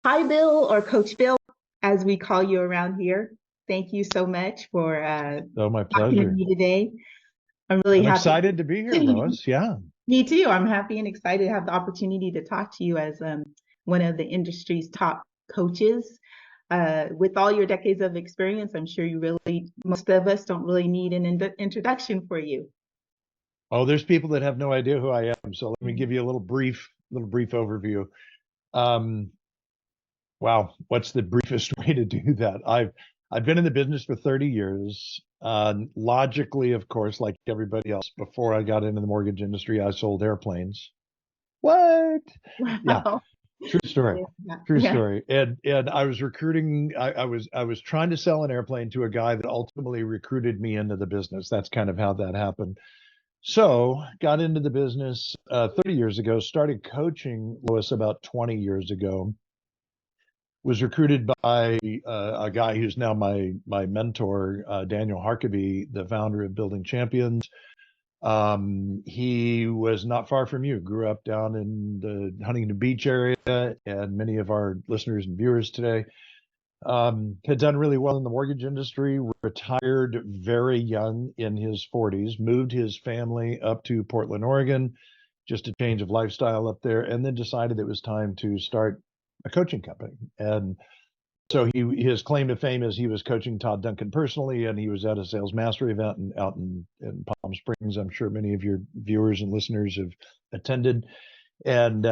Hi, Bill, or Coach Bill, as we call you around here. Thank you so much for Oh, my talking to pleasure. me today. I'm really I'm happy. excited to be here, Lois. Yeah. Me too. I'm happy and excited to have the opportunity to talk to you as one of the industry's top coaches. With all your decades of experience, I'm sure most of us don't really need an introduction for you. Oh, there's people that have no idea who I am. So let me give you a little brief overview. Um, wow, what's the briefest way to do that? I've been in the business for 30 years. Logically, of course, like everybody else, before I got into the mortgage industry, I sold airplanes. What? Yeah, Wow. true story. Yeah. True Yeah. story. And I was recruiting. I was trying to sell an airplane to a guy that ultimately recruited me into the business. That's kind of how that happened. So got into the business 30 years ago. Started coaching Lois about 20 years ago. Was recruited by a guy who's now my mentor, Daniel Harkavy, the founder of Building Champions. He was not far from you. Grew up down in the Huntington Beach area, and many of our listeners and viewers today had done really well in the mortgage industry. Retired very young in his 40s. Moved his family up to Portland, Oregon, just a change of lifestyle up there, and then decided it was time to start a coaching company. And so his claim to fame is he was coaching Todd Duncan personally, and he was at a sales mastery event out in Palm Springs. I'm sure many of your viewers and listeners have attended, and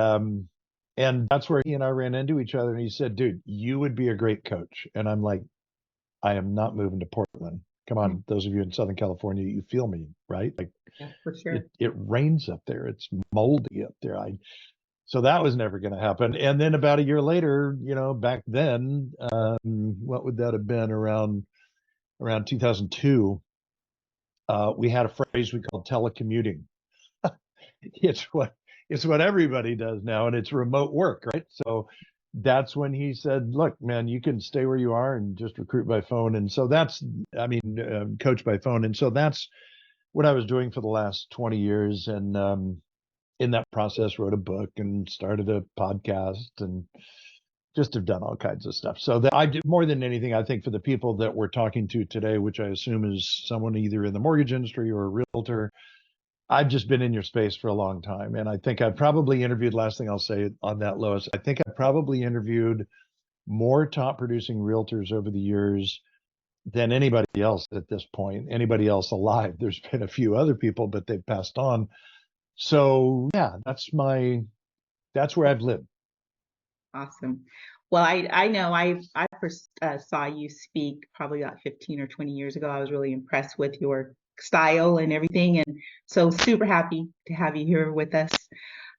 that's where he and I ran into each other. And he said, "Dude, you would be a great coach." And I'm like, "I am not moving to Portland. Come on, those of you in Southern California, you feel me, right? Like Yeah, for sure. it rains up there. It's moldy up there. I So that was never going to happen. And then about a year later, back then, what would that have been around 2002? We had a phrase we called telecommuting. It's what it's what everybody does now, and it's remote work, right? So that's when he said, "Look, man, you can stay where you are and just recruit by phone." And so coach by phone. And so that's what I was doing for the last 20 years. And in that process, wrote a book and started a podcast and just have done all kinds of stuff. So that I did more than anything, I think for the people that we're talking to today, which I assume is someone either in the mortgage industry or a realtor, I've just been in your space for a long time. And I think I probably interviewed, last thing I'll say on that, Lois, I think I probably interviewed more top producing realtors over the years than anybody else at this point, anybody else alive. There's been a few other people, but they've passed on. So yeah, that's where I've lived. Awesome. Well, I know I first saw you speak probably about 15 or 20 years ago. I was really impressed with your style and everything, and so super happy to have you here with us.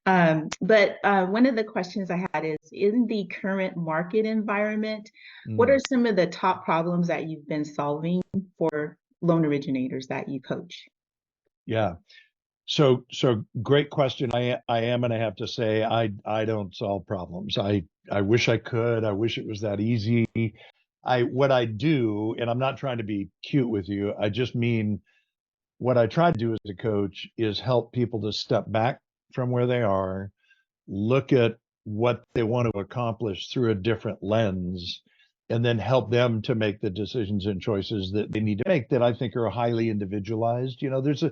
But one of the questions I had is, in the current market environment, what are Mm. some of the top problems that you've been solving for loan originators that you coach? Yeah. So great question. I am, and I have to say, I don't solve problems. I wish I could. I wish it was that easy. What I do, and I'm not trying to be cute with you. I just mean what I try to do as a coach is help people to step back from where they are, look at what they want to accomplish through a different lens, and then help them to make the decisions and choices that they need to make that I think are highly individualized. There's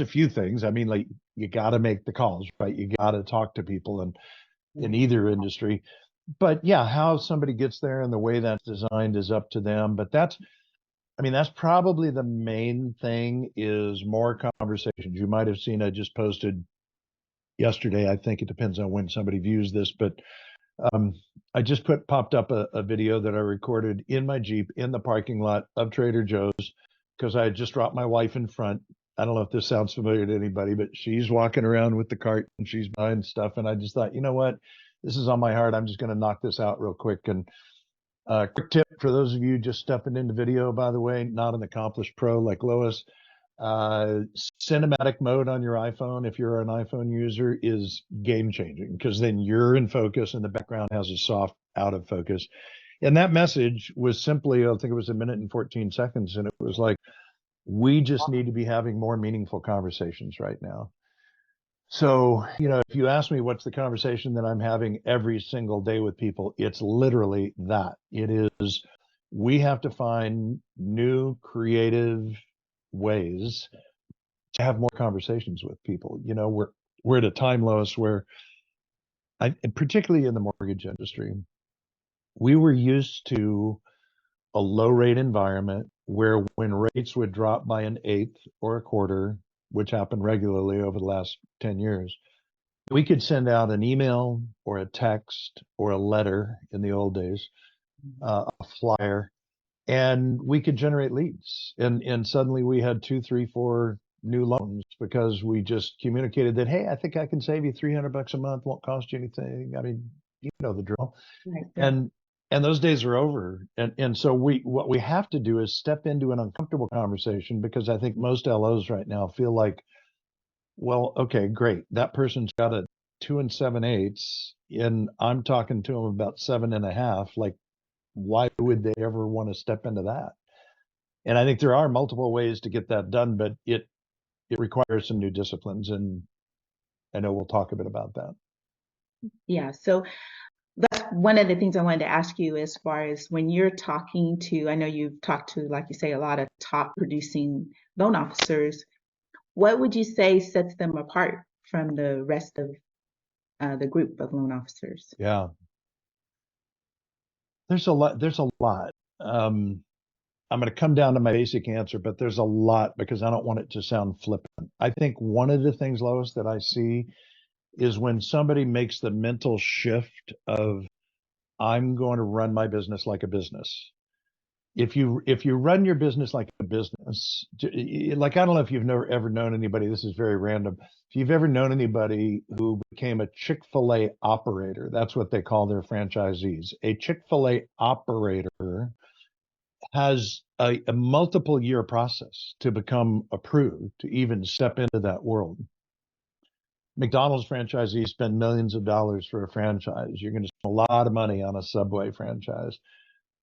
a few things. I mean, like, you got to make the calls, right? You got to talk to people and in either industry. But yeah, how somebody gets there and the way that's designed is up to them. But that's probably the main thing, is more conversations. You might have seen I just posted yesterday. I think it depends on when somebody views this, but I just popped up a video that I recorded in my Jeep in the parking lot of Trader Joe's, because I had just dropped my wife in front. I don't know if this sounds familiar to anybody, but she's walking around with the cart and she's buying stuff. And I just thought, you know what? This is on my heart. I'm just going to knock this out real quick. And quick tip for those of you just stepping into video, by the way, not an accomplished pro like Lois. Uh, Cinematic mode on your iPhone, if you're an iPhone user, is game changing, because then you're in focus and the background has a soft out of focus. And that message was simply, I think it was a minute and 14 seconds. And it was like, we just need to be having more meaningful conversations right now. So, if you ask me what's the conversation that I'm having every single day with people, it's literally that. It is, we have to find new creative ways to have more conversations with people. We're at a time, Lois, where particularly in the mortgage industry, we were used to a low rate environment where when rates would drop by an eighth or a quarter, which happened regularly over the last 10 years, we could send out an email or a text or a letter in the old days, a flyer, and we could generate leads. And suddenly we had two, three, four new loans because we just communicated that, hey, I think I can save you $300 a month, won't cost you anything. I mean, you know the drill. Right. And those days are over. And so what we have to do is step into an uncomfortable conversation, because I think most LOs right now feel like, well, okay, great. That person's got a 2 7/8, and I'm talking to them about 7.5. Like, why would they ever want to step into that? And I think there are multiple ways to get that done, but it requires some new disciplines, and I know we'll talk a bit about that. Yeah. So that's one of the things I wanted to ask you as far as when you're talking to, I know you've talked to, like you say, a lot of top producing loan officers. What would you say sets them apart from the rest of the group of loan officers? Yeah, there's a lot. There's a lot. I'm going to come down to my basic answer, but there's a lot because I don't want it to sound flippant. I think one of the things, Lois, that I see is when somebody makes the mental shift of, I'm going to run my business like a business. If you run your business like a business, like, I don't know if you've never ever known anybody, this is very random. If you've ever known anybody who became a Chick-fil-A operator, that's what they call their franchisees. A Chick-fil-A operator has a multiple year process to become approved to even step into that world. McDonald's franchisees spend millions of dollars for a franchise. You're going to spend a lot of money on a Subway franchise.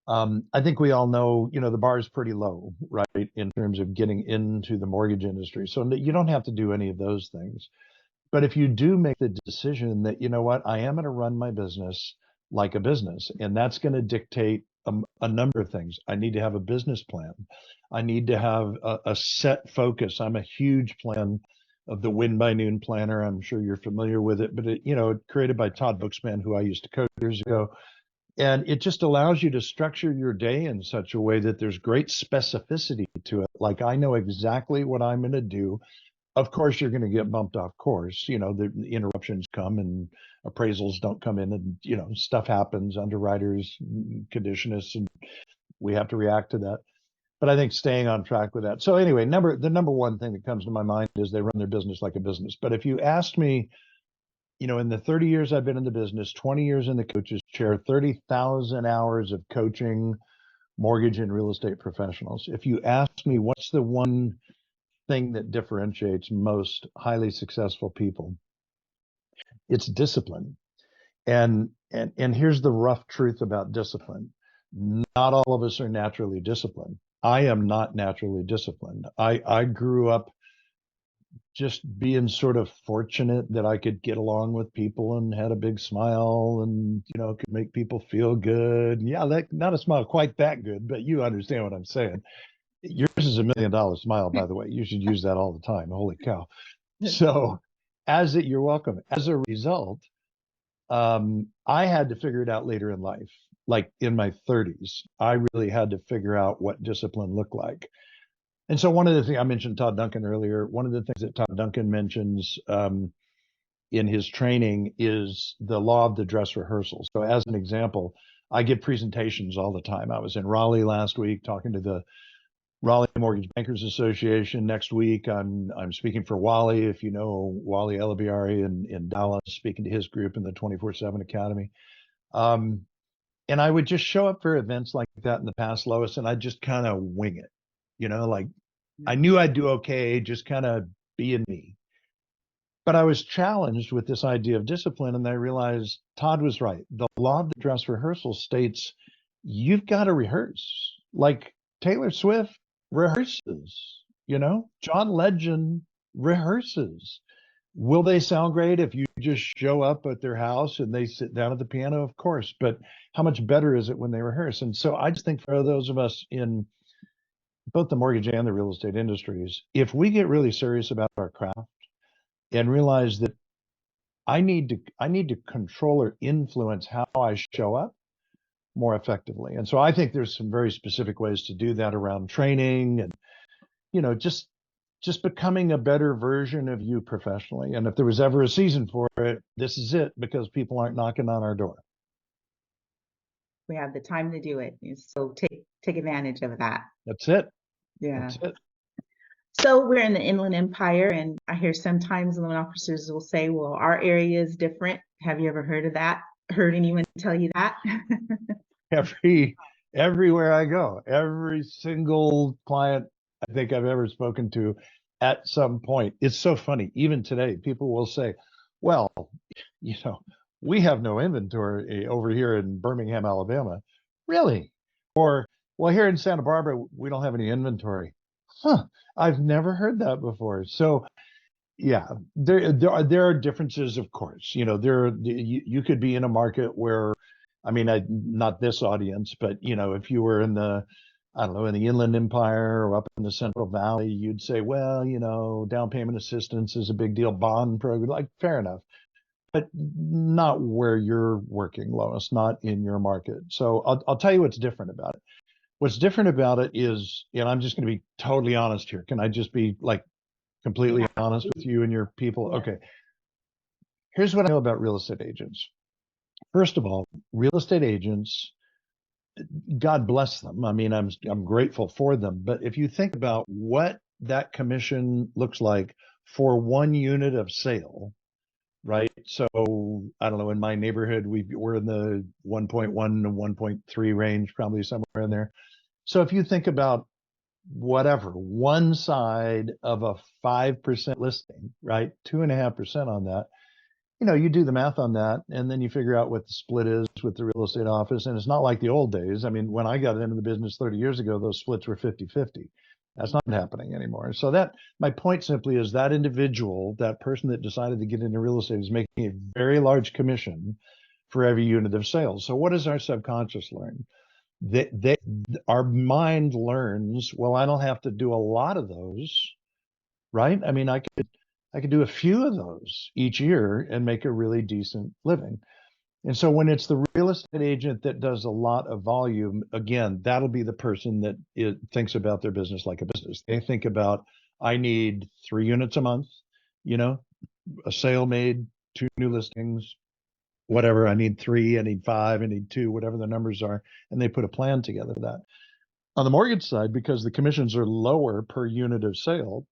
I think we all know, the bar is pretty low, right, in terms of getting into the mortgage industry. So you don't have to do any of those things. But if you do make the decision that, you know what, I am going to run my business like a business, and that's going to dictate a number of things. I need to have a business plan. I need to have a set focus. I'm a huge fan of the Win by Noon planner. I'm sure you're familiar with it, but created by Todd Buxman, who I used to coach years ago. And it just allows you to structure your day in such a way that there's great specificity to it. Like, I know exactly what I'm going to do. Of course, you're going to get bumped off course. The interruptions come and appraisals don't come in, and, stuff happens, underwriters, conditionists, and we have to react to that. But I think staying on track with that. So anyway, the number one thing that comes to my mind is they run their business like a business. But if you asked me, in the 30 years I've been in the business, 20 years in the coaches chair, 30,000 hours of coaching mortgage and real estate professionals, if you ask me what's the one thing that differentiates most highly successful people, it's discipline. And here's the rough truth about discipline. Not all of us are naturally disciplined. I am not naturally disciplined. I grew up just being sort of fortunate that I could get along with people and had a big smile and, could make people feel good. Yeah, not a smile quite that good, but you understand what I'm saying. Yours is $1 million smile, by the way. You should use that all the time. Holy cow. So you're welcome. As a result, I had to figure it out later in life. Like in my 30s, I really had to figure out what discipline looked like. And so one of the things I mentioned Todd Duncan earlier, one of the things that Todd Duncan mentions in his training is the law of the dress rehearsal. So as an example, I give presentations all the time. I was in Raleigh last week talking to the Raleigh Mortgage Bankers Association. Next week, I'm speaking for Wally, if you know Wally Elabiari in Dallas, speaking to his group in the 24/7 Academy. And I would just show up for events like that in the past, Lois, and I'd just kind of wing it. Like, I knew I'd do okay, just kind of being me. But I was challenged with this idea of discipline, and I realized Todd was right. The law of the dress rehearsal states you've got to rehearse. Like Taylor Swift rehearses, John Legend rehearses. Will they sound great if you just show up at their house and they sit down at the piano? Of course, but how much better is it when they rehearse? And so I just think for those of us in both the mortgage and the real estate industries, if we get really serious about our craft and realize that I need to control or influence how I show up more effectively. And so I think there's some very specific ways to do that around training and, just becoming a better version of you professionally. And if there was ever a season for it, this is it, because people aren't knocking on our door. We have the time to do it. So take advantage of that. That's it. Yeah. That's it. So we're in the Inland Empire, and I hear sometimes loan officers will say, well, our area is different. Have you ever heard of that? Heard anyone tell you that? Everywhere I go, every single client I think I've ever spoken to at some point. It's so funny. Even today, people will say, well, you know, we have no inventory over here in Birmingham, Alabama. Really? Or, well, here in Santa Barbara, we don't have any inventory. Huh. I've never heard that before. So yeah, there are differences, of course. You could be in a market where, I mean, not this audience, but if you were in the, I don't know, in the Inland Empire or up in the Central Valley, you'd say, well, down payment assistance is a big deal, bond program, like fair enough, but not where you're working, Lois, not in your market. So I'll tell you what's different about it. What's different about it is, and I'm just going to be totally honest here. Can I just be like completely honest with you and your people? Okay. Here's what I know about real estate agents. First of all, real estate agents, God bless them. I mean, I'm grateful for them. But if you think about what that commission looks like for one unit of sale, right? So I don't know, in my neighborhood, we're in the 1.1 to 1.3 range, probably somewhere in there. So if you think about whatever, one side of a 5% listing, right? 2.5% on that. You do the math on that, and then you figure out what the split is with the real estate office. And it's not like the old days. I mean, when I got into the business 30 years ago, those splits were 50-50. That's not happening anymore. So my point simply is that individual, that person that decided to get into real estate, is making a very large commission for every unit of sales. So what does our subconscious learn? Our mind learns, well, I don't have to do a lot of those, right? I mean, I could do a few of those each year and make a really decent living. And so when it's the real estate agent that does a lot of volume, again, that'll be the person that thinks about their business like a business. They think about, I need 3 units a month, a sale made, 2 new listings, whatever. I need 3, I need 5, I need 2, whatever the numbers are. And they put a plan together for that. On the mortgage side, because the commissions are lower per unit of sale,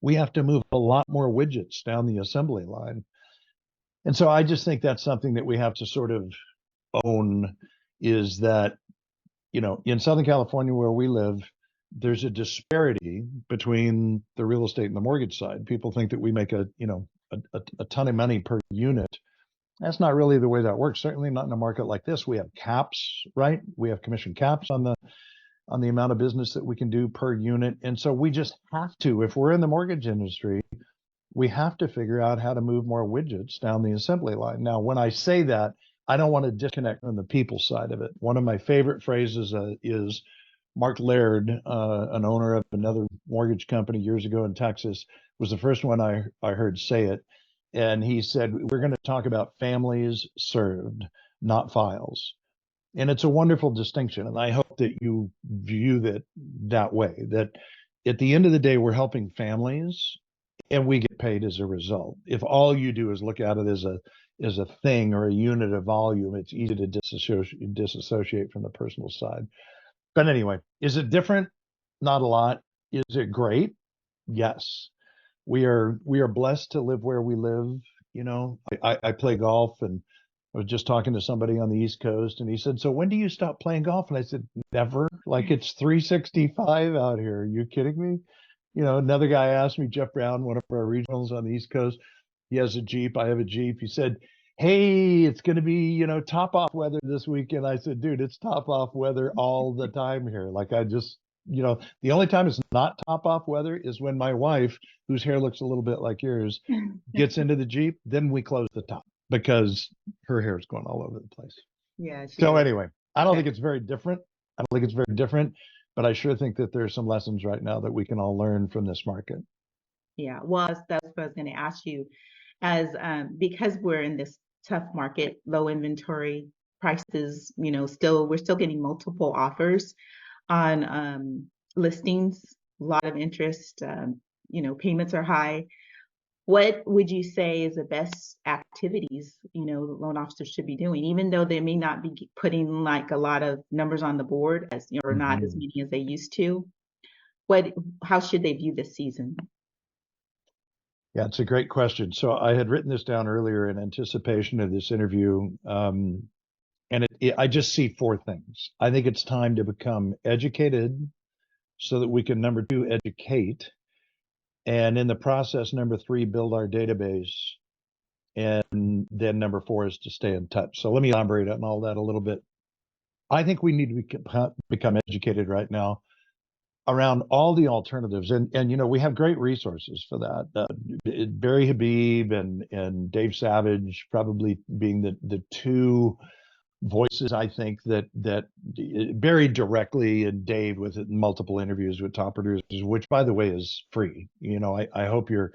we have to move a lot more widgets down the assembly line. And so I just think that's something that we have to sort of own, is that, in Southern California where we live, there's a disparity between the real estate and the mortgage side. People think that we make a ton of money per unit. That's not really the way that works. Certainly not in a market like this. We have caps, right? We have commission caps on the amount of business that we can do per unit. And so we just have to, if we're in the mortgage industry, we have to figure out how to move more widgets down the assembly line. Now, when I say that, I don't want to disconnect from the people side of it. One of my favorite phrases is Mark Laird, an owner of another mortgage company years ago in Texas, was the first one I heard say it. And he said, we're going to talk about families served, not files. And it's a wonderful distinction. And I hope that you view that way, that at the end of the day, we're helping families and we get paid as a result. If all you do is look at it as a thing or a unit of volume, it's easy to disassociate from the personal side. But anyway, is it different? Not a lot. Is it great? Yes. We are blessed to live where we live. I play golf, and I was just talking to somebody on the East Coast, and he said, so when do you stop playing golf? And I said, never. Like, it's 365 out here. Are you kidding me? Another guy asked me, Jeff Brown, one of our regionals on the East Coast, he has a Jeep, I have a Jeep. He said, hey, it's going to be, top off weather this weekend. I said, dude, it's top off weather all the time here. Like, I just the only time it's not top off weather is when my wife, whose hair looks a little bit like yours, gets into the Jeep. Then we close the top because her hair is going all over the place. Yeah, she So does. anyway, I don't Okay. think it's very different. I don't think it's very different, but I sure think that there's some lessons right now that we can all learn from this market. Yeah. Well, that's what I was going to ask you. As because we're in this tough market, low inventory prices, we're still getting multiple offers on listings, a lot of interest. Payments are high. What would you say is the best activities, loan officers should be doing, even though they may not be putting like a lot of numbers on the board or not as Mhm. many as they used to? How should they view this season? Yeah, it's a great question. So I had written this down earlier in anticipation of this interview, and I just see four things. I think it's time to become educated so that we can, number two, educate, and in the process, number three, build our database, and then number four is to stay in touch. So let me elaborate on all that a little bit. I think we need to become educated right now around all the alternatives, and we have great resources for that. Barry Habib and Dave Savage probably being the two voices I think that Barry directly and Dave with multiple interviews with top producers, which by the way is free. I hope your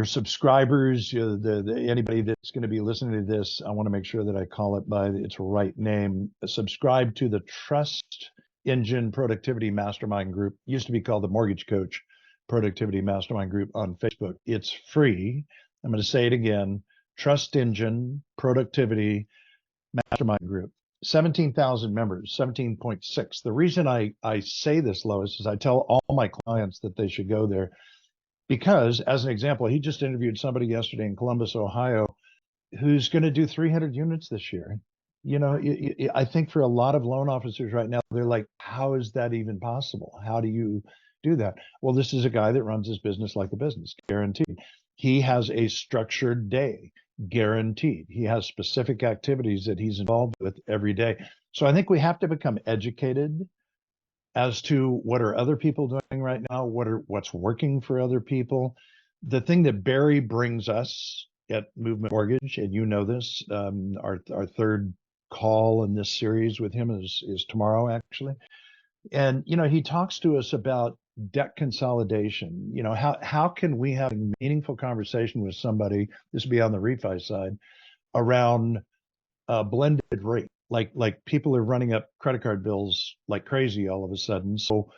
subscribers, anybody that's going to be listening to this, I want to make sure that I call it by its right name. Subscribe to the Trust Engine Productivity Mastermind Group. It used to be called the Mortgage Coach Productivity Mastermind Group on Facebook. It's free. I'm going to say it again. Trust Engine Productivity Mastermind Group. 17,000 members, 17.6. The reason I say this, Lois, is I tell all my clients that they should go there because, as an example, he just interviewed somebody yesterday in Columbus, Ohio, who's going to do 300 units this year. I think for a lot of loan officers right now, they're like, how is that even possible? How do you do that? Well, this is a guy that runs his business like a business, guaranteed. He has a structured day, guaranteed. He has specific activities that he's involved with every day. So I think we have to become educated as to what are other people doing right now, what's working for other people. The thing that Barry brings us at Movement Mortgage, and you know this, our third call in this series with him is tomorrow actually, and he talks to us about debt consolidation. How can we have a meaningful conversation with somebody, this would be on the refi side, around blended rate. Like people are running up credit card bills like crazy all of a sudden. So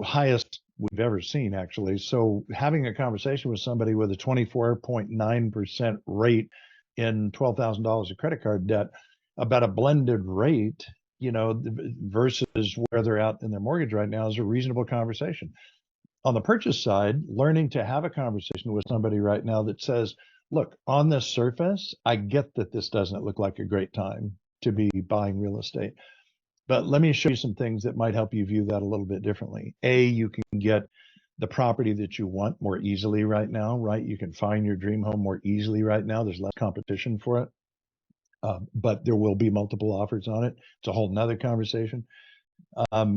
highest we've ever seen actually. So having a conversation with somebody with a 24.9% rate in $12,000 of credit card debt about a blended rate, versus where they're at in their mortgage right now is a reasonable conversation. On the purchase side, learning to have a conversation with somebody right now that says, look, on the surface, I get that this doesn't look like a great time to be buying real estate, but let me show you some things that might help you view that a little bit differently. You can get the property that you want more easily right now, right? You can find your dream home more easily right now. There's less competition for it, but there will be multiple offers on it. It's a whole nother conversation. Number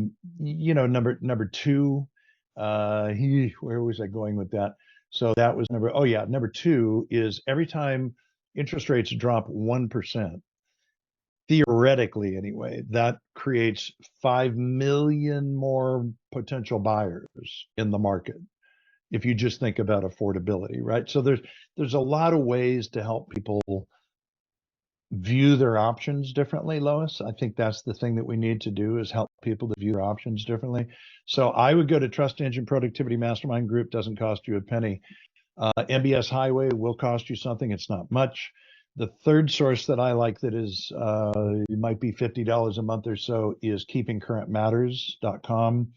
two, where was I going with that? So that was number two is every time interest rates drop 1%, theoretically anyway, that creates 5 million more potential buyers in the market. If you just think about affordability, right? So there's a lot of ways to help people view their options differently, Lois. I think that's the thing that we need to do is help people to view their options differently. So I would go to Trust Engine Productivity Mastermind Group. Doesn't cost you a penny. MBS Highway will cost you something. It's not much. The third source that I like that is it might be $50 a month or so is keepingcurrentmatters.com.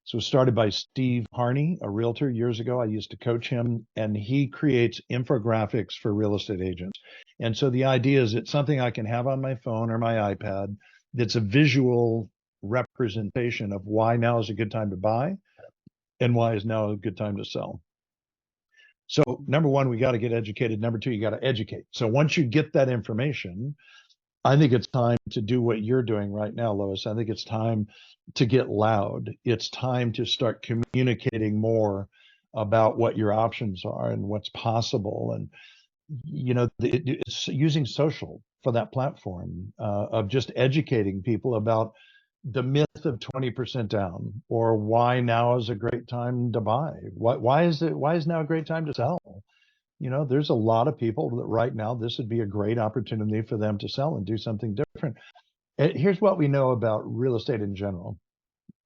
So started by Steve Harney, a realtor years ago. I used to coach him, and he creates infographics for real estate agents. And so the idea is it's something I can have on my phone or my iPad that's a visual representation of why now is a good time to buy and why is now a good time to sell. So number one, we got to get educated. Number two, you got to educate. So once you get that information, I think it's time to do what you're doing right now, Lois. I think it's time to get loud. It's time to start communicating more about what your options are and what's possible. And, it's using social for that platform, of just educating people about the myth of 20% down, or why now is a great time to buy. Why is now a great time to sell? There's a lot of people that right now this would be a great opportunity for them to sell and do something different. Here's what we know about real estate in general,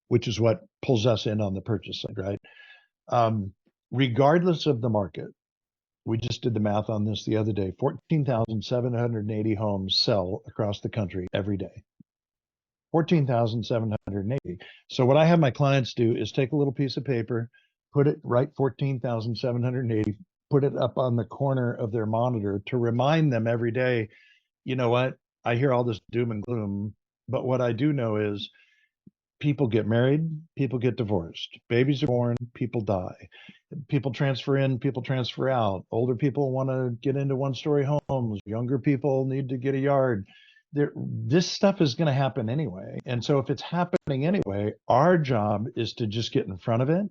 which is what pulls us in on the purchase side, right? Regardless of the market, we just did the math on this the other day. 14,780 homes sell across the country every day. 14,780. So what I have my clients do is take a little piece of paper, write 14,780, put it up on the corner of their monitor to remind them every day, you know what? I hear all this doom and gloom, but what I do know is people get married, people get divorced, babies are born, people die, people transfer in, people transfer out. Older people want to get into one-story homes, younger people need to get a yard. This stuff is going to happen anyway. And so if it's happening anyway, our job is to just get in front of it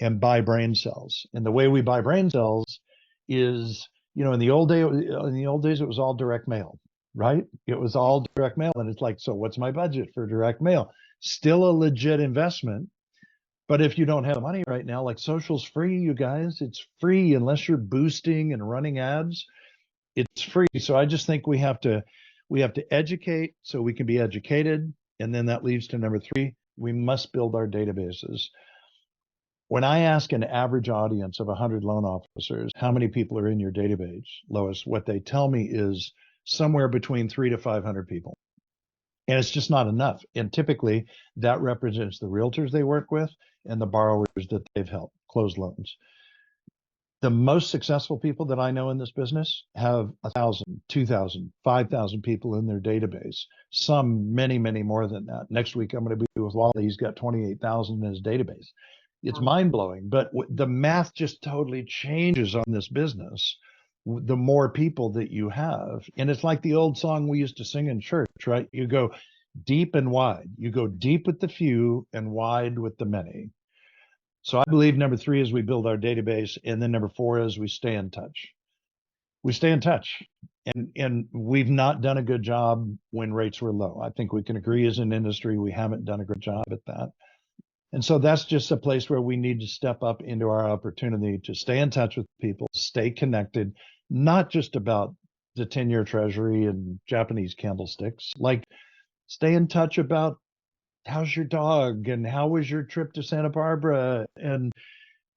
and buy brain cells. And the way we buy brain cells is, in the old days, it was all direct mail, right? It was all direct mail. And it's like, so what's my budget for direct mail? Still a legit investment. But if you don't have money right now, like social's free, you guys, it's free unless you're boosting and running ads. It's free. So I just think we have to educate so we can be educated. And then that leads to number 3, we must build our databases. When I ask an average audience of 100 loan officers, how many people are in your database, Lois, what they tell me is somewhere between 300 to 500 people. And it's just not enough. And typically that represents the realtors they work with and the borrowers that they've helped close loans. The most successful people that I know in this business have 1,000, 2,000, 5,000 people in their database. Some many, many more than that. Next week, I'm going to be with Wally. He's got 28,000 in his database. It's mind blowing, but the math just totally changes on this business the more people that you have. And it's like the old song we used to sing in church, right? You go deep and wide. You go deep with the few and wide with the many. So I believe number 3 is we build our database. And then number 4 is we stay in touch. We stay in touch. And we've not done a good job when rates were low. I think we can agree as an industry, we haven't done a good job at that. And so that's just a place where we need to step up into our opportunity to stay in touch with people, stay connected, not just about the 10-year treasury and Japanese candlesticks, like stay in touch about how's your dog and how was your trip to Santa Barbara and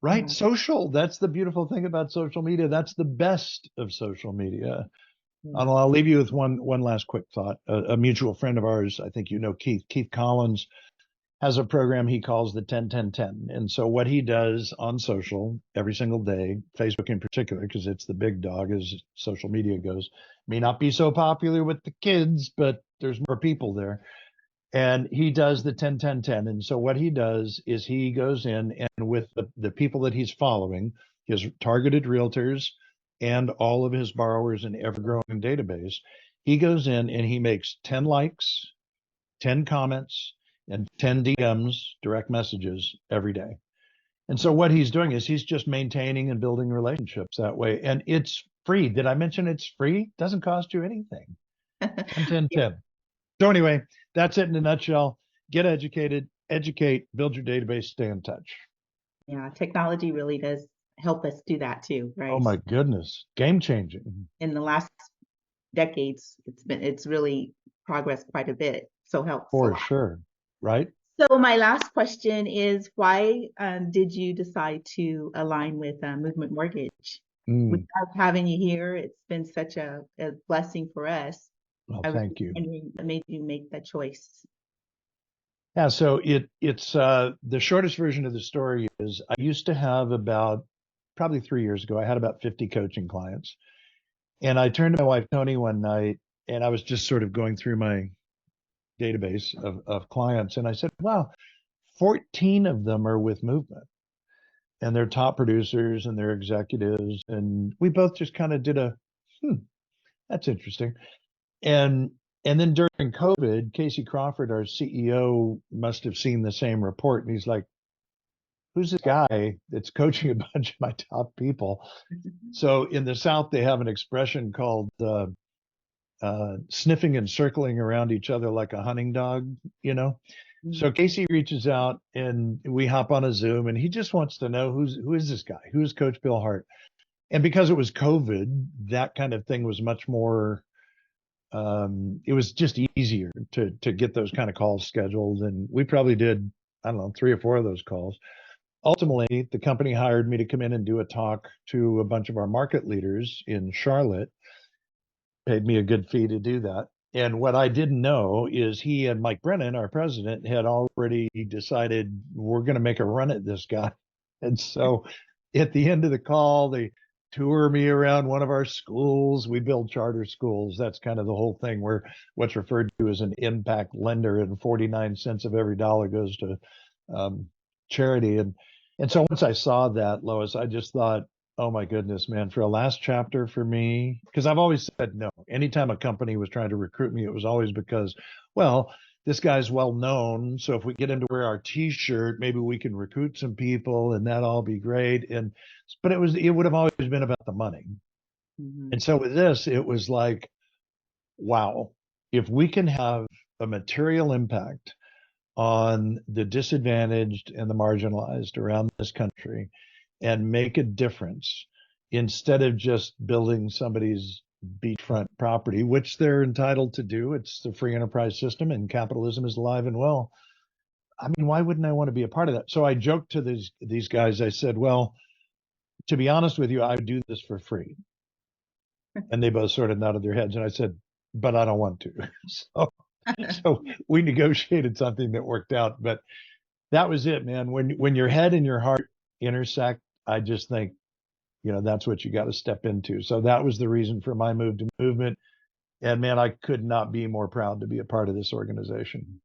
right. Social. That's the beautiful thing about social media. That's the best of social media. And I'll leave you with one last quick thought. A mutual friend of ours, I think Keith Collins, has a program he calls the 10-10-10. And so what he does on social every single day, Facebook in particular, because it's the big dog as social media goes, may not be so popular with the kids, but there's more people there. And he does the 10-10-10. And so what he does is he goes in and with the people that he's following, his targeted realtors and all of his borrowers in ever-growing database, he goes in and he makes 10 likes, 10 comments, and 10 DMs, direct messages every day. And so what he's doing is he's just maintaining and building relationships that way. And it's free. Did I mention it's free? Doesn't cost you anything. 10-10-10. So anyway, that's it in a nutshell. Get educated, educate, build your database, stay in touch. Yeah, technology really does help us do that too, right? Oh my goodness, game changing. In the last decades, it's really progressed quite a bit. So helps. For sure, right? So my last question is, why did you decide to align with Movement Mortgage? We love having you here. It's been such a blessing for us. Well, thank you. And what made you make that choice? Yeah, so it's the shortest version of the story is I used to have about probably 3 years ago, I had about 50 coaching clients. And I turned to my wife, Tony, one night, and I was just sort of going through my database of clients. And I said, wow, 14 of them are with Movement. And they're top producers and they're executives. And we both just kind of did that's interesting. And And then during COVID, Casey Crawford, our CEO, must have seen the same report. And he's like, who's this guy that's coaching a bunch of my top people? So in the South, they have an expression called sniffing and circling around each other like a hunting dog, you know? So Casey reaches out and we hop on a Zoom and he just wants to know who is this guy? Who's Coach Bill Hart? And because it was COVID, that kind of thing was much more it was just easier to get those kind of calls scheduled. And we probably did, I don't know, 3 or 4 of those calls. Ultimately, the company hired me to come in and do a talk to a bunch of our market leaders in Charlotte, paid me a good fee to do that. And what I didn't know is he and Mike Brennan, our president, had already decided we're going to make a run at this guy. And so at the end of the call, they tour me around one of our schools. We build charter schools. That's kind of the whole thing. We're what's referred to as an impact lender, and 49 cents of every dollar goes to charity. And so once I saw that, Lois, I just thought, oh my goodness, man, for a last chapter for me, because I've always said no. Anytime a company was trying to recruit me, it was always because, well, this guy's well known. So if we get him to wear our t-shirt, maybe we can recruit some people and that'll all be great. But it would have always been about the money. Mm-hmm. And so with this, it was like, wow, if we can have a material impact on the disadvantaged and the marginalized around this country and make a difference instead of just building somebody's beachfront property, which they're entitled to do. It's the free enterprise system and capitalism is alive and well. I mean, why wouldn't I want to be a part of that? So I joked to these guys. I said, well, to be honest with you, I would do this for free. And they both sort of nodded their heads. And I said, but I don't want to. So we negotiated something that worked out. But that was it, man. When your head and your heart intersect, I just think, that's what you got to step into. So that was the reason for my move to Movement. And man, I could not be more proud to be a part of this organization.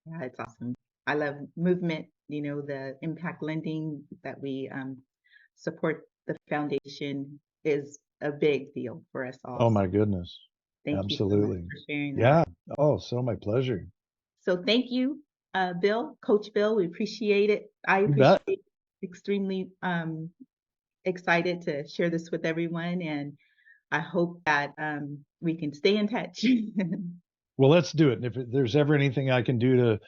Yeah, it's awesome. I love Movement, the impact lending that we support the foundation is a big deal for us all. Oh my goodness. Thank you so much Absolutely. for sharing that. Yeah. Oh, so my pleasure. So thank you, Bill, Coach Bill. We appreciate it. I You appreciate bet. it. Extremely excited to share this with everyone, and I hope that we can stay in touch. Well, let's do it. And if there's ever anything I can do to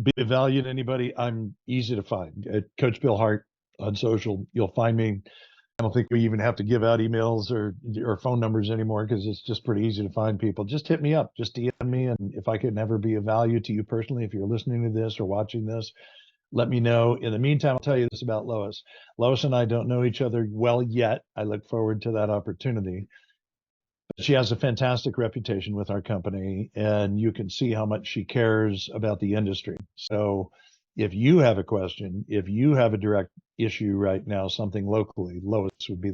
be of value to anybody, I'm easy to find. At Coach Bill Hart on social, you'll find me. I don't think we even have to give out emails or phone numbers anymore because it's just pretty easy to find people. Just hit me up, just DM me. And if I could never be of value to you personally, if you're listening to this or watching this, let me know. In the meantime, I'll tell you this about Lois. Lois and I don't know each other well yet. I look forward to that opportunity. But she has a fantastic reputation with our company, and you can see how much she cares about the industry. So if you have a question, if you have a direct issue right now, something locally, Lois would be